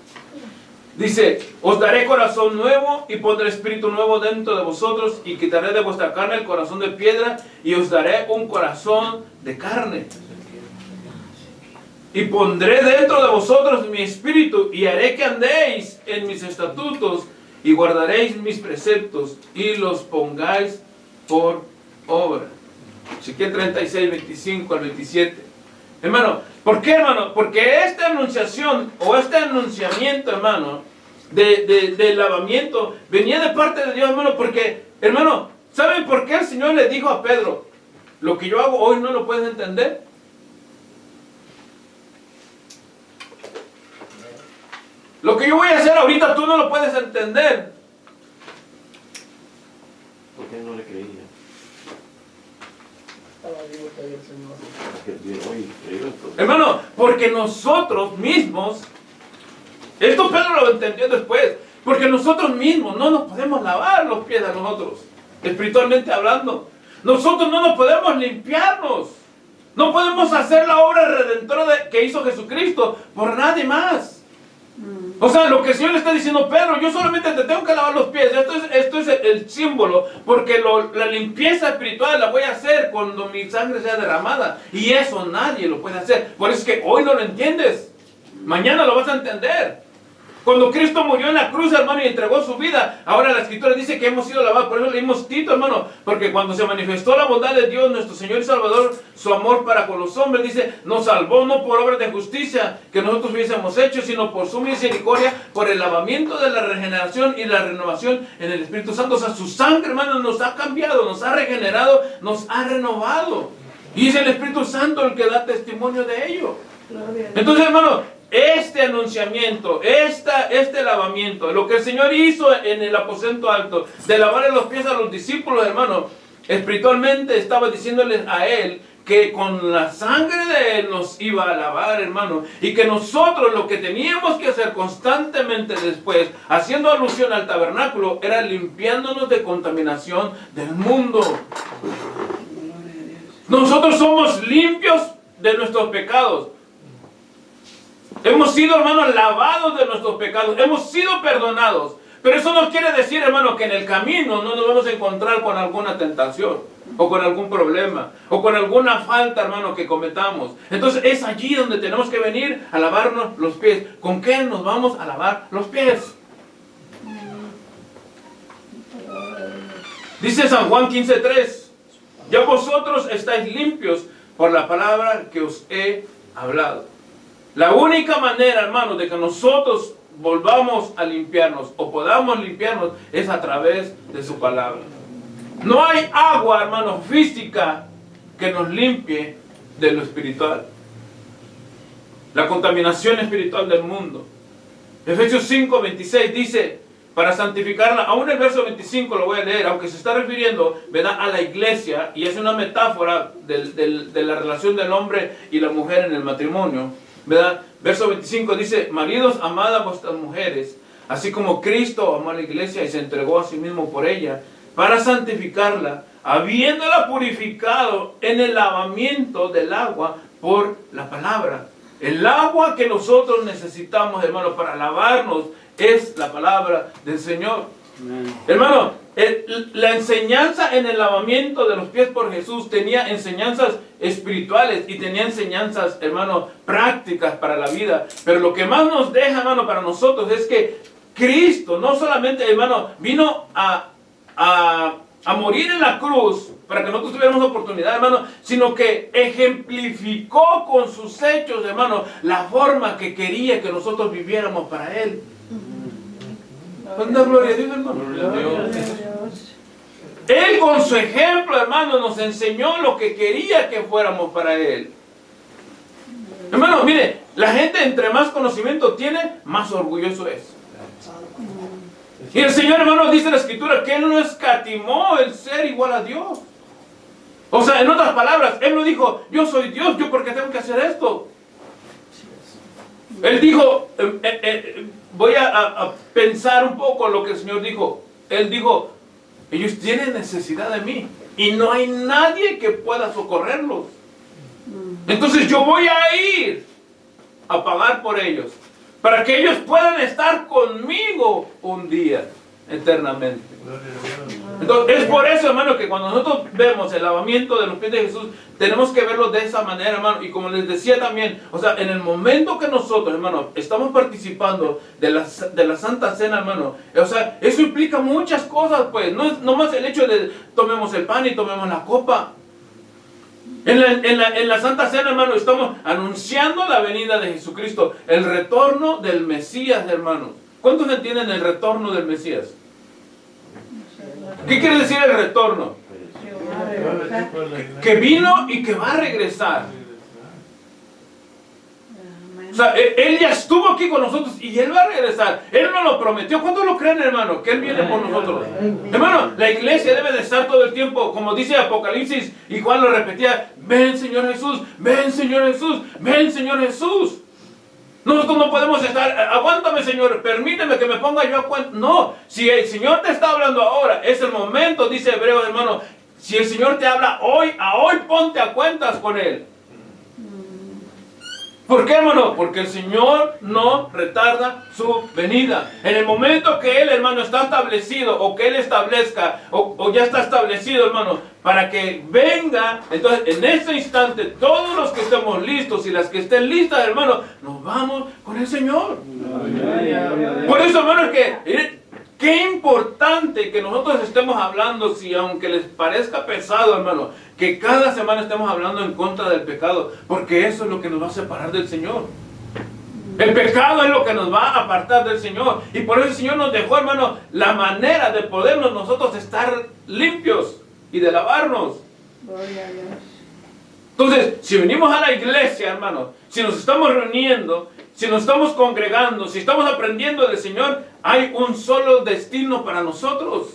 Dice, os daré corazón nuevo y pondré espíritu nuevo dentro de vosotros y quitaré de vuestra carne el corazón de piedra y os daré un corazón de carne. Y pondré dentro de vosotros mi espíritu y haré que andéis en mis estatutos y guardaréis mis preceptos y los pongáis por obra. Ezequiel 36, 25 al 27. Hermano, ¿por qué, hermano? Porque esta anunciación o este anunciamiento, hermano, de lavamiento venía de parte de Dios, hermano, porque, hermano, ¿saben por qué el Señor le dijo a Pedro, lo que yo hago hoy no lo puedes entender? Lo que yo voy a hacer ahorita tú no lo puedes entender. ¿Por qué no le creía? Hermano, porque nosotros mismos, esto Pedro lo entendió después, porque nosotros mismos no nos podemos lavar los pies a nosotros, espiritualmente hablando. Nosotros no nos podemos limpiarnos. No podemos hacer la obra redentora que hizo Jesucristo por nadie más. O sea, lo que el Señor le está diciendo, Pedro, yo solamente te tengo que lavar los pies. Esto es el símbolo, porque la limpieza espiritual la voy a hacer cuando mi sangre sea derramada. Y eso nadie lo puede hacer. Por eso es que hoy no lo entiendes. Mañana lo vas a entender. Cuando Cristo murió en la cruz, hermano, y entregó su vida, ahora la Escritura dice que hemos sido lavados. Por eso leímos Tito, hermano, porque cuando se manifestó la bondad de Dios, nuestro Señor y Salvador, su amor para con los hombres, dice, nos salvó no por obras de justicia que nosotros hubiésemos hecho, sino por su misericordia, por el lavamiento de la regeneración y la renovación en el Espíritu Santo. O sea, su sangre, hermano, nos ha cambiado, nos ha regenerado, nos ha renovado. Y es el Espíritu Santo el que da testimonio de ello. Entonces, hermano, este anunciamiento, este lavamiento, lo que el Señor hizo en el aposento alto, de lavarle los pies a los discípulos, hermano, espiritualmente estaba diciéndoles a Él que con la sangre de Él nos iba a lavar, hermano, y que nosotros lo que teníamos que hacer constantemente después, haciendo alusión al tabernáculo, era limpiándonos de contaminación del mundo. Nosotros somos limpios de nuestros pecados. Hemos sido, hermanos, lavados de nuestros pecados. Hemos sido perdonados. Pero eso no quiere decir, hermano, que en el camino no nos vamos a encontrar con alguna tentación, o con algún problema, o con alguna falta, hermano, que cometamos. Entonces es allí donde tenemos que venir a lavarnos los pies. ¿Con qué nos vamos a lavar los pies? Dice San Juan 15:3: ya vosotros estáis limpios por la palabra que os he hablado. La única manera, hermano, de que nosotros volvamos a limpiarnos o podamos limpiarnos es a través de su palabra. No hay agua, hermano, física que nos limpie de lo espiritual. La contaminación espiritual del mundo. Efesios 5:26 dice, para santificarla, aún el verso 25 lo voy a leer, aunque se está refiriendo, ¿verdad?, a la iglesia, y es una metáfora de la relación del hombre y la mujer en el matrimonio, ¿verdad? Verso 25 dice: maridos, amad a vuestras mujeres, así como Cristo amó a la iglesia y se entregó a sí mismo por ella, para santificarla, habiéndola purificado en el lavamiento del agua por la palabra. El agua que nosotros necesitamos, hermano, para lavarnos es la palabra del Señor. Hermano, la enseñanza en el lavamiento de los pies por Jesús tenía enseñanzas espirituales y tenía enseñanzas, hermano, prácticas para la vida. Pero lo que más nos deja, hermano, para nosotros es que Cristo no solamente, hermano, vino a morir en la cruz para que nosotros tuviéramos oportunidad, hermano, sino que ejemplificó con sus hechos, hermano, la forma que quería que nosotros viviéramos para Él. ¿Cuánta gloria a Dios, hermano? Él con su ejemplo, hermano, nos enseñó lo que quería que fuéramos para Él. Hermano, mire, la gente entre más conocimiento tiene, más orgulloso es. Y el Señor, hermano, dice en la Escritura que Él no escatimó el ser igual a Dios. O sea, en otras palabras, Él no dijo: yo soy Dios, ¿yo por qué tengo que hacer esto? Él dijo, voy a pensar un poco lo que el Señor dijo. Él dijo: ellos tienen necesidad de mí y no hay nadie que pueda socorrerlos. Entonces yo voy a ir a pagar por ellos, para que ellos puedan estar conmigo un día, eternamente. Entonces, es por eso, hermano, que cuando nosotros vemos el lavamiento de los pies de Jesús, tenemos que verlo de esa manera, hermano. Y como les decía también, o sea, en el momento que nosotros, hermano, estamos participando de la Santa Cena, hermano, o sea, eso implica muchas cosas, pues. No es nomás el hecho de tomemos el pan y tomemos la copa. En la Santa Cena, hermano, estamos anunciando la venida de Jesucristo, el retorno del Mesías, hermano. ¿Cuántos entienden el retorno del Mesías? ¿Qué quiere decir el retorno? Que vino y que va a regresar. O sea, Él ya estuvo aquí con nosotros y Él va a regresar. Él nos lo prometió. ¿Cuántos lo creen, hermano? Que Él viene por nosotros. Hermano, la iglesia debe de estar todo el tiempo, como dice Apocalipsis, y Juan lo repetía: ven, Señor Jesús, ven, Señor Jesús, ven, Señor Jesús. Nosotros no podemos estar: aguántame, Señor, permíteme que me ponga yo a cuenta. No, si el Señor te está hablando ahora, es el momento, dice Hebreos, hermano. Si el Señor te habla hoy, a hoy ponte a cuentas con Él. ¿Por qué, hermano? Porque el Señor no retarda su venida. En el momento que Él, hermano, está establecido, o que Él establezca, o ya está establecido, hermano, para que venga, entonces en ese instante todos los que estemos listos y las que estén listas, hermano, nos vamos con el Señor. Por eso, hermano, es que qué importante que nosotros estemos hablando, si aunque les parezca pesado, hermano, que cada semana estemos hablando en contra del pecado, porque eso es lo que nos va a separar del Señor. El pecado es lo que nos va a apartar del Señor. Y por eso el Señor nos dejó, hermano, la manera de podernos nosotros estar limpios y de lavarnos. Gloria a Dios. Entonces, si venimos a la iglesia, hermano, si nos estamos reuniendo, si nos estamos congregando, si estamos aprendiendo del Señor, hay un solo destino para nosotros.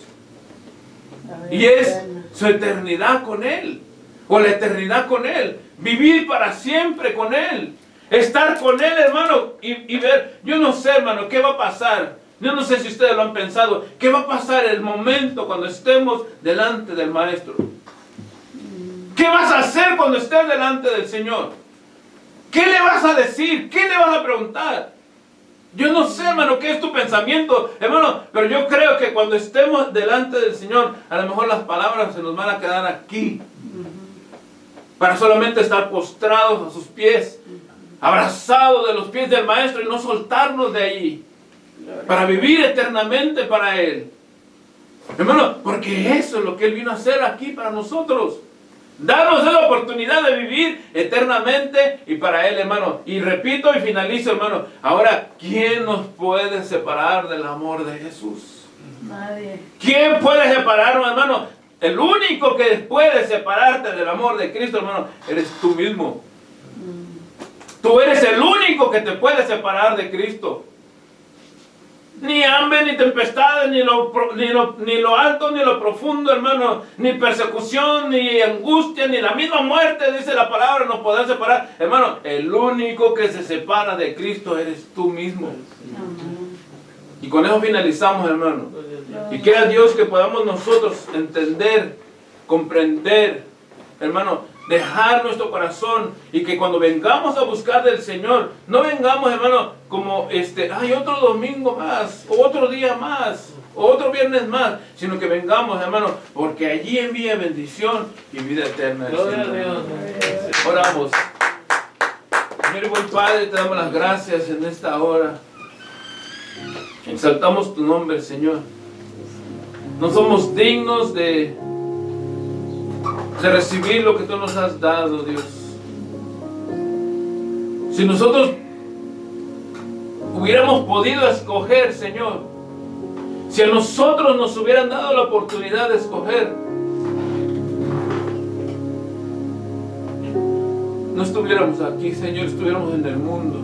Y es su eternidad con Él. O la eternidad con Él. Vivir para siempre con Él. Estar con Él, hermano, y ver. Yo no sé, hermano, qué va a pasar. Yo no sé si ustedes lo han pensado. ¿Qué va a pasar el momento cuando estemos delante del Maestro? ¿Qué vas a hacer cuando estés delante del Señor? ¿Qué le vas a decir? ¿Qué le vas a preguntar? Yo no sé, hermano, qué es tu pensamiento, hermano, pero yo creo que cuando estemos delante del Señor, a lo mejor las palabras se nos van a quedar aquí. Para solamente estar postrados a sus pies, abrazados de los pies del Maestro y no soltarnos de allí. Para vivir eternamente para Él. Hermano, porque eso es lo que Él vino a hacer aquí para nosotros. Darnos la oportunidad de vivir eternamente y para Él, hermano. Y repito y finalizo, hermano. Ahora, ¿quién nos puede separar del amor de Jesús? Nadie. ¿Quién puede separarnos, hermano? El único que puede separarte del amor de Cristo, hermano, eres tú mismo. Tú eres el único que te puede separar de Cristo. Ni hambre, ni tempestades, ni lo alto, ni lo profundo, hermano. Ni persecución, ni angustia, ni la misma muerte, dice la palabra, nos podrá separar. Hermano, el único que se separa de Cristo eres tú mismo. Y con eso finalizamos, hermano. Y quiera Dios que podamos nosotros entender, comprender, hermano, dejar nuestro corazón y que cuando vengamos a buscar del Señor, no vengamos, hermano, como hay otro domingo más, o otro día más, o otro viernes más, sino que vengamos, hermano, porque allí envía bendición y vida eterna. Gloria a Dios. Oramos. Señor y buen Padre, te damos las gracias en esta hora. Exaltamos tu nombre, Señor. No somos dignos de recibir lo que tú nos has dado, Dios. Si nosotros hubiéramos podido escoger, Señor, si a nosotros nos hubieran dado la oportunidad de escoger, no estuviéramos aquí, Señor, estuviéramos en el mundo.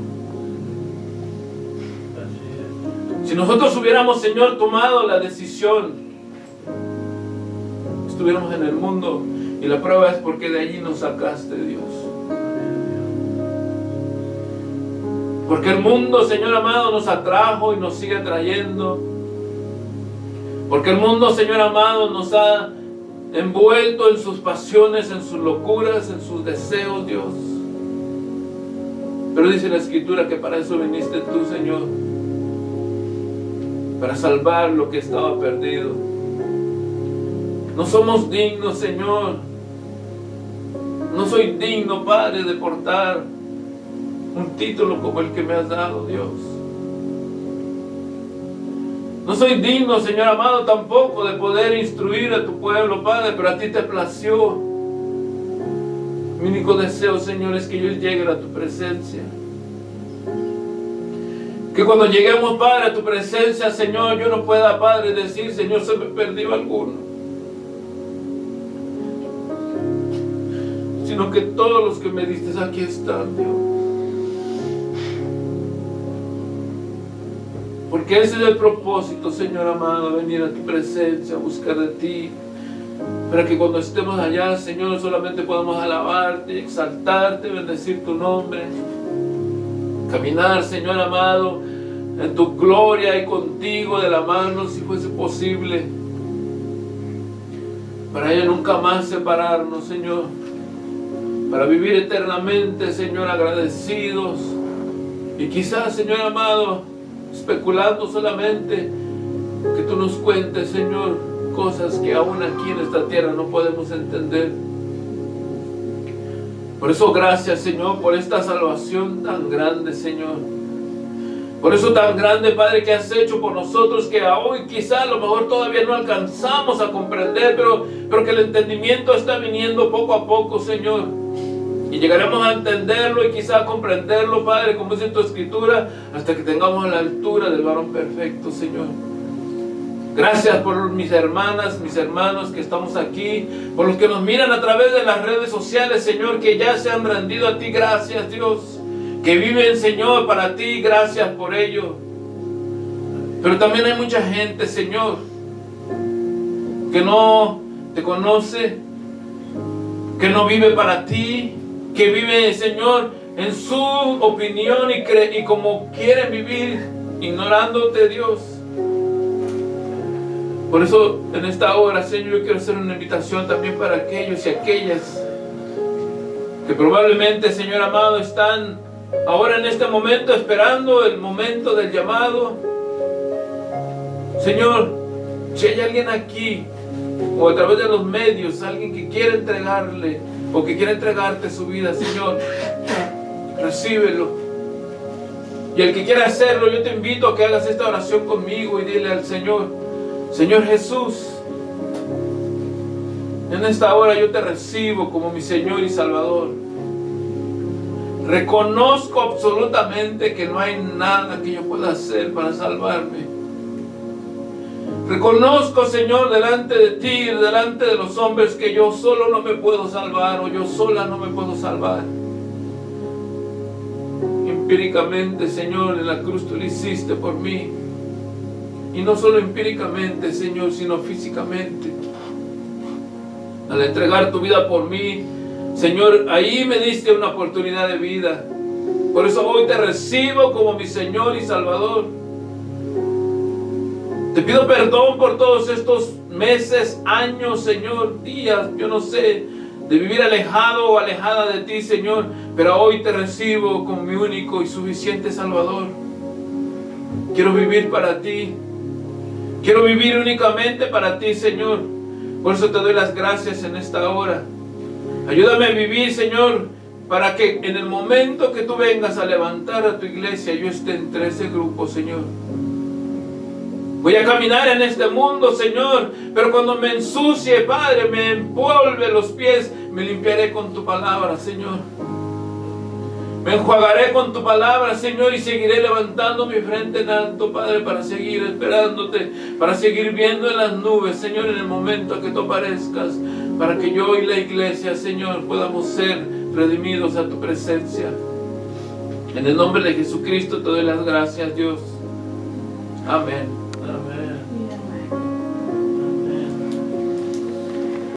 Si nosotros hubiéramos, Señor, tomado la decisión, estuviéramos en el mundo. Y la prueba es porque de allí nos sacaste, Dios. Porque el mundo, Señor amado, nos atrajo y nos sigue atrayendo. Porque el mundo, Señor amado, nos ha envuelto en sus pasiones, en sus locuras, en sus deseos, Dios. Pero dice la Escritura que para eso viniste tú, Señor. Para salvar lo que estaba perdido. No somos dignos, Señor. No soy digno, Padre, de portar un título como el que me has dado, Dios. No soy digno, Señor amado, tampoco de poder instruir a tu pueblo, Padre, pero a ti te plació. Mi único deseo, Señor, es que yo llegue a tu presencia. Que cuando lleguemos, Padre, a tu presencia, Señor, yo no pueda, Padre, decir, Señor, se me perdió alguno. Sino que todos los que me diste aquí están, Dios. Porque ese es el propósito, Señor amado, venir a tu presencia, a buscar de ti, para que cuando estemos allá, Señor, solamente podamos alabarte, exaltarte, bendecir tu nombre, caminar, Señor amado, en tu gloria y contigo de la mano, si fuese posible, para ya nunca más separarnos, Señor. Para vivir eternamente, Señor, agradecidos. Y quizás, Señor amado, especulando solamente que tú nos cuentes, Señor, cosas que aún aquí en esta tierra no podemos entender. Por eso gracias, Señor, por esta salvación tan grande, Señor. Por eso tan grande, Padre, que has hecho por nosotros, que hoy quizá a lo mejor todavía no alcanzamos a comprender, pero que el entendimiento está viniendo poco a poco, Señor. Y llegaremos a entenderlo y quizá a comprenderlo, Padre, como dice tu Escritura, hasta que tengamos la altura del varón perfecto, Señor. Gracias por mis hermanas, mis hermanos que estamos aquí, por los que nos miran a través de las redes sociales, Señor, que ya se han rendido a ti. Gracias, Dios, que viven, Señor, para ti. Gracias por ello. Pero también hay mucha gente, Señor, que no te conoce, que no vive para ti, que vive, Señor, en su opinión y como quieren vivir, ignorándote, Dios. Por eso, en esta hora, Señor, yo quiero hacer una invitación también para aquellos y aquellas que probablemente, Señor amado, están ahora en este momento esperando el momento del llamado. Señor, si hay alguien aquí o a través de los medios, alguien que quiere entregarle o que quiere entregarte su vida, Señor, recíbelo. Y el que quiera hacerlo, yo te invito a que hagas esta oración conmigo y dile al Señor: Señor Jesús, en esta hora yo te recibo como mi Señor y Salvador. Reconozco absolutamente que no hay nada que yo pueda hacer para salvarme. Reconozco, Señor, delante de ti, delante de los hombres, que yo solo no me puedo salvar, o yo sola no me puedo salvar. Empíricamente, Señor, en la cruz tú lo hiciste por mí. Y no solo empíricamente, Señor, sino físicamente. Al entregar tu vida por mí, Señor, ahí me diste una oportunidad de vida. Por eso hoy te recibo como mi Señor y Salvador. Te pido perdón por todos estos meses, años, Señor, días, yo no sé, de vivir alejado o alejada de ti, Señor. Pero hoy te recibo como mi único y suficiente Salvador. Quiero vivir para ti. Quiero vivir únicamente para ti, Señor. Por eso te doy las gracias en esta hora. Ayúdame a vivir, Señor, para que en el momento que tú vengas a levantar a tu iglesia, yo esté entre ese grupo, Señor. Voy a caminar en este mundo, Señor, pero cuando me ensucie, Padre, me empolve los pies, me limpiaré con tu palabra, Señor. Me enjuagaré con tu palabra, Señor, y seguiré levantando mi frente en alto, Padre, para seguir esperándote, para seguir viendo en las nubes, Señor, en el momento que tú aparezcas, para que yo y la iglesia, Señor, podamos ser redimidos a tu presencia. En el nombre de Jesucristo te doy las gracias, Dios. Amén. Amén.